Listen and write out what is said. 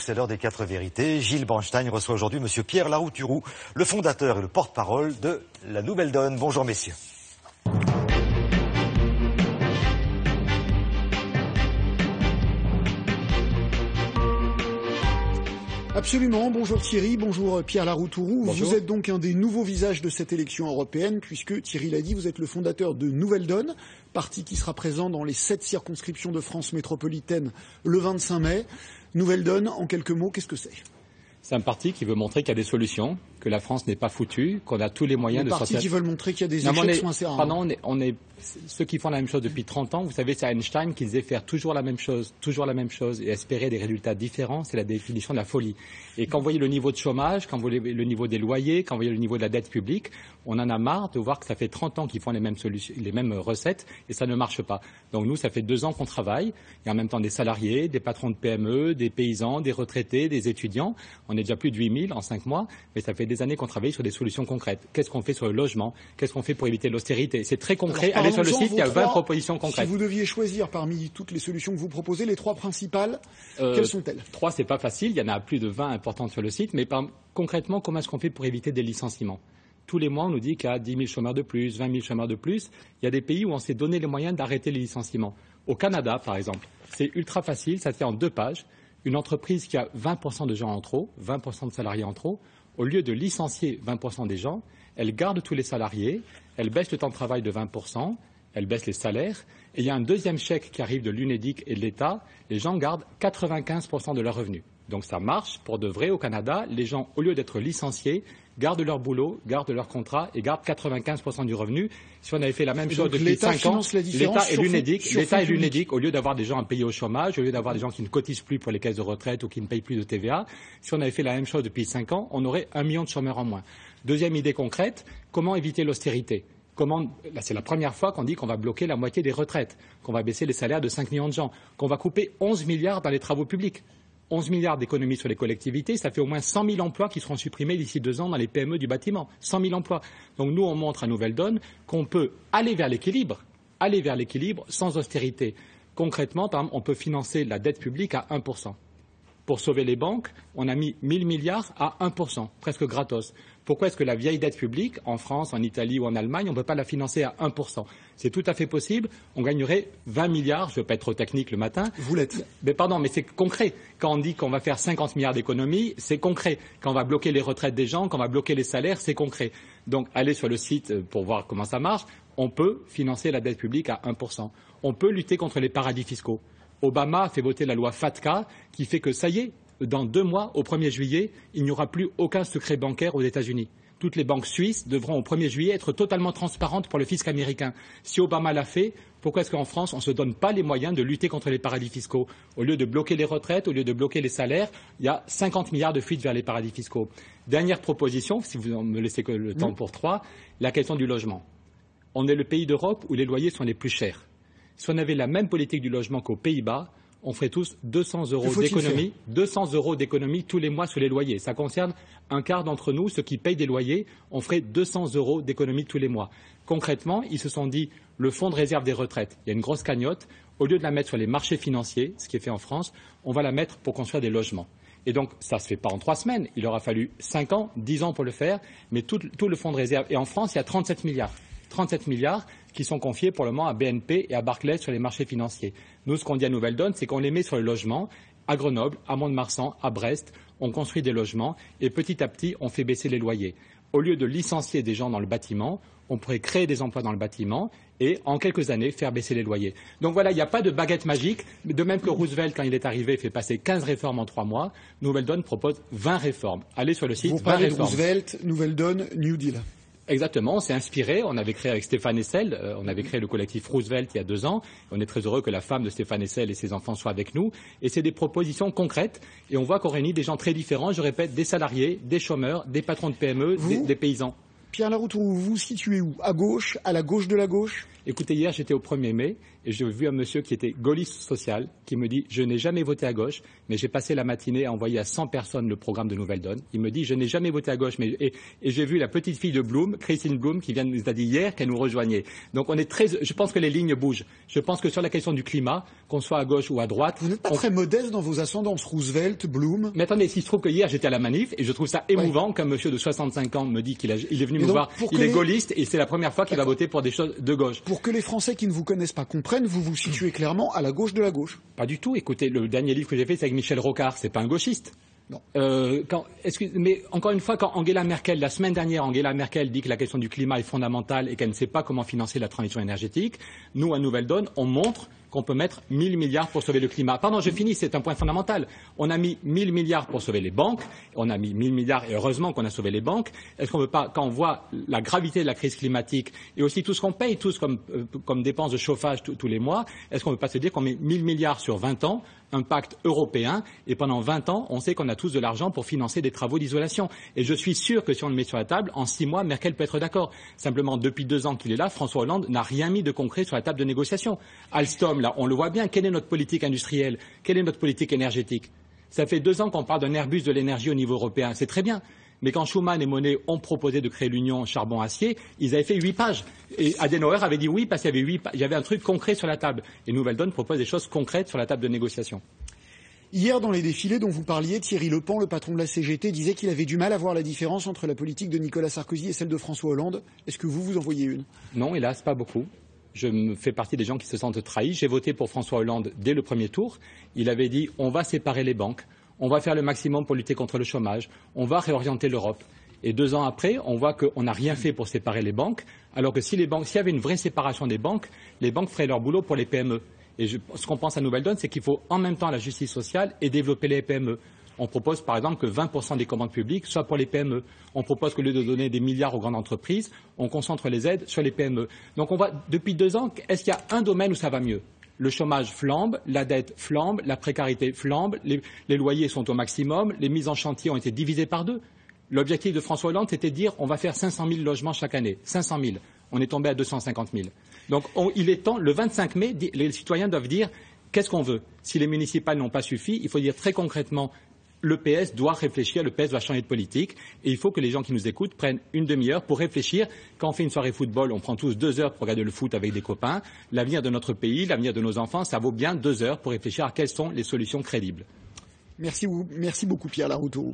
C'est l'heure des 4 vérités. Gilles Branstein reçoit aujourd'hui Monsieur Pierre Larouturou, le fondateur et le porte-parole de la Nouvelle Donne. Bonjour messieurs. Absolument. Bonjour Thierry, bonjour Pierre Larouturou. Bonjour. Vous êtes donc un des nouveaux visages de cette élection européenne puisque, Thierry l'a dit, vous êtes le fondateur de Nouvelle Donne, parti qui sera présent dans les 7 circonscriptions de France métropolitaine le 25 mai. Nouvelle Donne, en quelques mots, qu'est-ce que c'est ? C'est un parti qui veut montrer qu'il y a des solutions, que la France n'est pas foutue, qu'on a tous les moyens de sortir. Les partis qui veulent montrer qu'il y a des échecs sont assez rares. Pardon, ceux qui font la même chose depuis 30 ans, vous savez, c'est Einstein qui disait faire toujours la même chose, et espérer des résultats différents, c'est la définition de la folie. Et quand vous voyez le niveau de chômage, quand vous voyez le niveau des loyers, quand vous voyez le niveau de la dette publique, on en a marre de voir que ça fait 30 ans qu'ils font les mêmes solutions, les mêmes recettes, et ça ne marche pas. Donc nous, ça fait 2 ans qu'on travaille. Il y a en même temps des salariés, des patrons de PME, des paysans, des retraités, des étudiants. On est déjà plus de 8000 en 5 mois, mais ça fait des années qu'on travaille sur des solutions concrètes. Qu'est-ce qu'on fait sur le logement? Qu'est-ce qu'on fait pour éviter l'austérité? C'est très concret. Allez sur le site, il y a 20 propositions concrètes. Si vous deviez choisir parmi toutes les solutions que vous proposez, les 3 principales, quelles sont-elles? 3, c'est pas facile. Il y en a plus de 20 importantes sur le site. Mais concrètement, comment est-ce qu'on fait pour éviter des licenciements? Tous les mois, on nous dit qu'il y a 10 000 chômeurs de plus, 20 000 chômeurs de plus. Il y a des pays où on s'est donné les moyens d'arrêter les licenciements. Au Canada, par exemple, c'est ultra facile. Ça se fait en 2 pages. Une entreprise qui a 20% de gens en trop, 20% de salariés en trop, au lieu de licencier 20% des gens, elle garde tous les salariés, elle baisse le temps de travail de 20%, elle baisse les salaires, et il y a un deuxième chèque qui arrive de l'UNEDIC et de l'État, les gens gardent 95% de leurs revenus. Donc ça marche pour de vrai au Canada, les gens, au lieu d'être licenciés, gardent leur boulot, gardent leur contrat et gardent 95% du revenu. Si on avait fait la même chose depuis 5 ans, l'État et l'UNEDIC, au lieu d'avoir des gens à payer au chômage, au lieu d'avoir des gens qui ne cotisent plus pour les caisses de retraite ou qui ne payent plus de TVA, si on avait fait la même chose depuis 5 ans, on aurait 1 million de chômeurs en moins. Deuxième idée concrète, comment éviter l'austérité? Là, c'est la première fois qu'on dit qu'on va bloquer la moitié des retraites, qu'on va baisser les salaires de 5 millions de gens, qu'on va couper 11 milliards dans les travaux publics. 11 milliards d'économies sur les collectivités, ça fait au moins 100 000 emplois qui seront supprimés d'ici 2 ans dans les PME du bâtiment. 100 000 emplois. Donc nous, on montre à Nouvelle Donne qu'on peut aller vers l'équilibre sans austérité. Concrètement, par exemple, on peut financer la dette publique à 1%. Pour sauver les banques, on a mis 1 000 milliards à 1%, presque gratos. Pourquoi est-ce que la vieille dette publique, en France, en Italie ou en Allemagne, on ne peut pas la financer à 1%? C'est tout à fait possible. On gagnerait 20 milliards. Je ne veux pas être trop technique le matin. Vous l'êtes. Mais pardon, mais c'est concret. Quand on dit qu'on va faire 50 milliards d'économies, c'est concret. Quand on va bloquer les retraites des gens, quand on va bloquer les salaires, c'est concret. Donc, allez sur le site pour voir comment ça marche. On peut financer la dette publique à 1%. On peut lutter contre les paradis fiscaux. Obama a fait voter la loi FATCA qui fait que, ça y est, dans 2 mois, au 1er juillet, il n'y aura plus aucun secret bancaire aux États-Unis. Toutes les banques suisses devront au 1er juillet être totalement transparentes pour le fisc américain. Si Obama l'a fait, pourquoi est-ce qu'en France, on ne se donne pas les moyens de lutter contre les paradis fiscaux? Au lieu de bloquer les retraites, au lieu de bloquer les salaires, il y a 50 milliards de fuites vers les paradis fiscaux. Dernière proposition, si vous me laissez que le temps pour 3, la question du logement. On est le pays d'Europe où les loyers sont les plus chers. Si on avait la même politique du logement qu'aux Pays-Bas, on ferait tous 200 € d'économie tous les mois sur les loyers. Ça concerne un quart d'entre nous, ceux qui payent des loyers, on ferait 200 € d'économie tous les mois. Concrètement, ils se sont dit, le fonds de réserve des retraites, il y a une grosse cagnotte, au lieu de la mettre sur les marchés financiers, ce qui est fait en France, on va la mettre pour construire des logements. Et donc, ça ne se fait pas en 3 semaines, il aura fallu 5 ans, 10 ans pour le faire, mais tout le fonds de réserve. Et en France, il y a 37 milliards. 37 milliards qui sont confiés pour le moment à BNP et à Barclays sur les marchés financiers. Nous, ce qu'on dit à Nouvelle Donne, c'est qu'on les met sur le logement. À Grenoble, à Mont-de-Marsan, à Brest, on construit des logements et petit à petit, on fait baisser les loyers. Au lieu de licencier des gens dans le bâtiment, on pourrait créer des emplois dans le bâtiment et, en quelques années, faire baisser les loyers. Donc voilà, il n'y a pas de baguette magique. De même que Roosevelt, quand il est arrivé, fait passer 15 réformes en 3 mois, Nouvelle Donne propose 20 réformes. Allez sur le site, 20 réformes. Vous parlez de Roosevelt, Nouvelle Donne, New Deal. Exactement, on s'est inspiré, on avait créé avec Stéphane Hessel, on avait créé le collectif Roosevelt il y a 2 ans, on est très heureux que la femme de Stéphane Hessel et ses enfants soient avec nous, et c'est des propositions concrètes, et on voit qu'on réunit des gens très différents, je répète, des salariés, des chômeurs, des patrons de PME, des paysans. Pierre Larouturou, vous vous situez où? À gauche, à la gauche de la gauche? Écoutez, hier, j'étais au 1er mai et j'ai vu un monsieur qui était gaulliste social qui me dit « Je n'ai jamais voté à gauche, mais j'ai passé la matinée à envoyer à 100 personnes le programme de Nouvelle Donne. » Il me dit « Je n'ai jamais voté à gauche, mais... » Et j'ai vu la petite fille de Blum, Christine Blum, qui nous a dit hier qu'elle nous rejoignait. Donc je pense que les lignes bougent. Je pense que sur la question du climat, qu'on soit à gauche ou à droite... Vous n'êtes pas très modeste dans vos ascendances, Roosevelt, Blum. Mais attendez, s'il se trouve que hier j'étais à la manif et je trouve ça émouvant qu'un monsieur de 65 ans me dit qu'il est venu me voir, il est gaulliste et c'est la première fois qu'il va voter pour des choses de gauche. Pour que les Français qui ne vous connaissent pas comprennent, vous vous situez clairement à la gauche de la gauche. Pas du tout. Écoutez, le dernier livre que j'ai fait, c'est avec Michel Rocard. C'est pas un gauchiste. Non. Mais encore une fois, quand Angela Merkel, la semaine dernière, Angela Merkel dit que la question du climat est fondamentale et qu'elle ne sait pas comment financer la transition énergétique, nous, à Nouvelle Donne, on montre qu'on peut mettre 1 000 milliards pour sauver le climat. Pardon, je finis, c'est un point fondamental. On a mis 1 000 milliards pour sauver les banques, on a mis 1 000 milliards et heureusement qu'on a sauvé les banques. Est-ce qu'on ne veut pas, quand on voit la gravité de la crise climatique et aussi tout ce qu'on paye tous comme dépenses de chauffage tous les mois, est-ce qu'on ne veut pas se dire qu'on met 1 000 milliards sur 20 ans, un pacte européen, et pendant 20 ans, on sait qu'on a tous de l'argent pour financer des travaux d'isolation. Et je suis sûr que si on le met sur la table, en 6 mois, Merkel peut être d'accord. Simplement, depuis 2 ans qu'il est là, François Hollande n'a rien mis de concret sur la table de négociation. Alstom, là, on le voit bien. Quelle est notre politique industrielle? Quelle est notre politique énergétique? Ça fait 2 ans qu'on parle d'un Airbus de l'énergie au niveau européen. C'est très bien. Mais quand Schuman et Monnet ont proposé de créer l'union charbon-acier, ils avaient fait 8 pages. Et Adenauer avait dit oui parce qu'il y avait un truc concret sur la table. Et Nouvelle Donne propose des choses concrètes sur la table de négociation. Hier, dans les défilés dont vous parliez, Thierry Lepan, le patron de la CGT, disait qu'il avait du mal à voir la différence entre la politique de Nicolas Sarkozy et celle de François Hollande. Est-ce que vous en voyez une? Non, hélas, pas beaucoup. Je me fais partie des gens qui se sentent trahis. J'ai voté pour François Hollande dès le premier tour. Il avait dit on va séparer les banques, on va faire le maximum pour lutter contre le chômage, on va réorienter l'Europe. Et 2 ans après, on voit qu'on n'a rien fait pour séparer les banques, alors que s'il y avait une vraie séparation des banques, les banques feraient leur boulot pour les PME. Et ce qu'on pense à Nouvelle Donne, c'est qu'il faut en même temps la justice sociale et développer les PME. On propose par exemple que 20% des commandes publiques soient pour les PME. On propose qu'au lieu de donner des milliards aux grandes entreprises, on concentre les aides sur les PME. Donc on voit depuis 2 ans, est-ce qu'il y a un domaine où ça va mieux? Le chômage flambe, la dette flambe, la précarité flambe, les loyers sont au maximum, les mises en chantier ont été divisées par 2. L'objectif de François Hollande, c'était de dire on va faire 500 000 logements chaque année. 500 000. On est tombé à 250 000. Donc il est temps, le 25 mai, les citoyens doivent dire qu'est-ce qu'on veut. Si les municipales n'ont pas suffi, il faut dire très concrètement le PS doit réfléchir, le PS doit changer de politique et il faut que les gens qui nous écoutent prennent une demi-heure pour réfléchir. Quand on fait une soirée football, on prend tous 2 heures pour regarder le foot avec des copains. L'avenir de notre pays, l'avenir de nos enfants, ça vaut bien 2 heures pour réfléchir à quelles sont les solutions crédibles. Merci beaucoup Pierre Laroutourou.